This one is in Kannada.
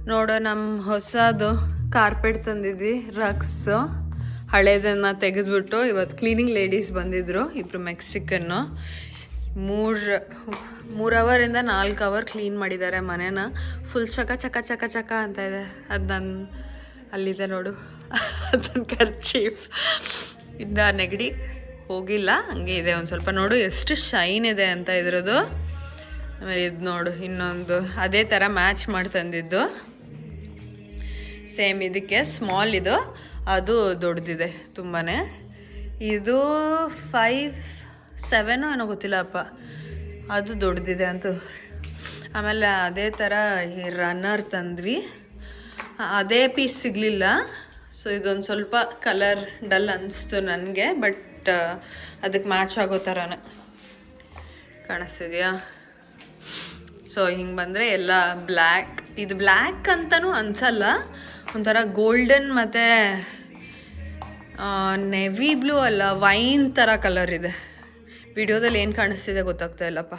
ನೋಡೋ ನಮ್ಮ ಹೊಸದು ಕಾರ್ಪೆಟ್ ತಂದಿದ್ವಿ, ರಗ್ಸು ಹಳೇದನ್ನು ತೆಗೆದ್ಬಿಟ್ಟು ಇವತ್ತು ಕ್ಲೀನಿಂಗ್ ಲೇಡೀಸ್ ಬಂದಿದ್ದರು, ಇಬ್ಬರು ಮೆಕ್ಸಿಕನ್ನು. 3 ಅವರಿಂದ 4 ಅವರ್ ಕ್ಲೀನ್ ಮಾಡಿದ್ದಾರೆ ಮನೇನ. ಫುಲ್ ಚಕ ಚಕ ಚಕ ಚಕ ಅಂತ ಇದೆ. ಅದು ನನ್ನ ಅಲ್ಲಿದೆ ನೋಡು, ಅದನ್ನ ಖರ್ಚೀಫ್. ಇನ್ನು ನೆಗಡಿ ಹೋಗಿಲ್ಲ, ಹಂಗೆ ಇದೆ ಒಂದು ಸ್ವಲ್ಪ. ನೋಡು ಎಷ್ಟು ಶೈನ್ ಇದೆ ಅಂತ ಇದ್ರದ್ದು. ಆಮೇಲೆ ಇದು ನೋಡು ಇನ್ನೊಂದು ಅದೇ ಥರ ಮ್ಯಾಚ್ ಮಾಡಿ ತಂದಿದ್ದು, ಸೇಮ್ ಇದಕ್ಕೆ ಸ್ಮಾಲ್ ಇದು, ಅದು ದೊಡ್ಡದಿದೆ ತುಂಬಾ. ಇದು 5-7 ಏನೋ ಗೊತ್ತಿಲ್ಲಪ್ಪ, ಅದು ದೊಡ್ಡದಿದೆ ಅಂತೂ. ಆಮೇಲೆ ಅದೇ ಥರ ಈ ರನ್ನರ್ ತಂದ್ವಿ, ಅದೇ ಪೀಸ್ ಸಿಗಲಿಲ್ಲ. ಸೊ ಇದೊಂದು ಸ್ವಲ್ಪ ಕಲರ್ ಡಲ್ ಅನಿಸ್ತು ನನಗೆ, ಬಟ್ ಅದಕ್ಕೆ ಮ್ಯಾಚ್ ಆಗೋ ಥರನೇ ಕಾಣಿಸ್ತಿದೆಯಾ. ಸೊ ಹಿಂಗೆ ಬಂದರೆ ಎಲ್ಲ ಬ್ಲ್ಯಾಕ್, ಇದು ಬ್ಲ್ಯಾಕ್ ಅಂತಲೂ ಅನಿಸಲ್ಲ, ಒಂಥರ ಗೋಲ್ಡನ್ ಮತ್ತು ನೆವಿ ಬ್ಲೂ ಅಲ್ಲ, ವೈನ್ ಥರ ಕಲರ್ ಇದೆ. ವಿಡಿಯೋದಲ್ಲಿ ಏನು ಕಾಣಿಸ್ತಿದೆ ಗೊತ್ತಾಗ್ತಾ ಇಲ್ಲಪ್ಪ.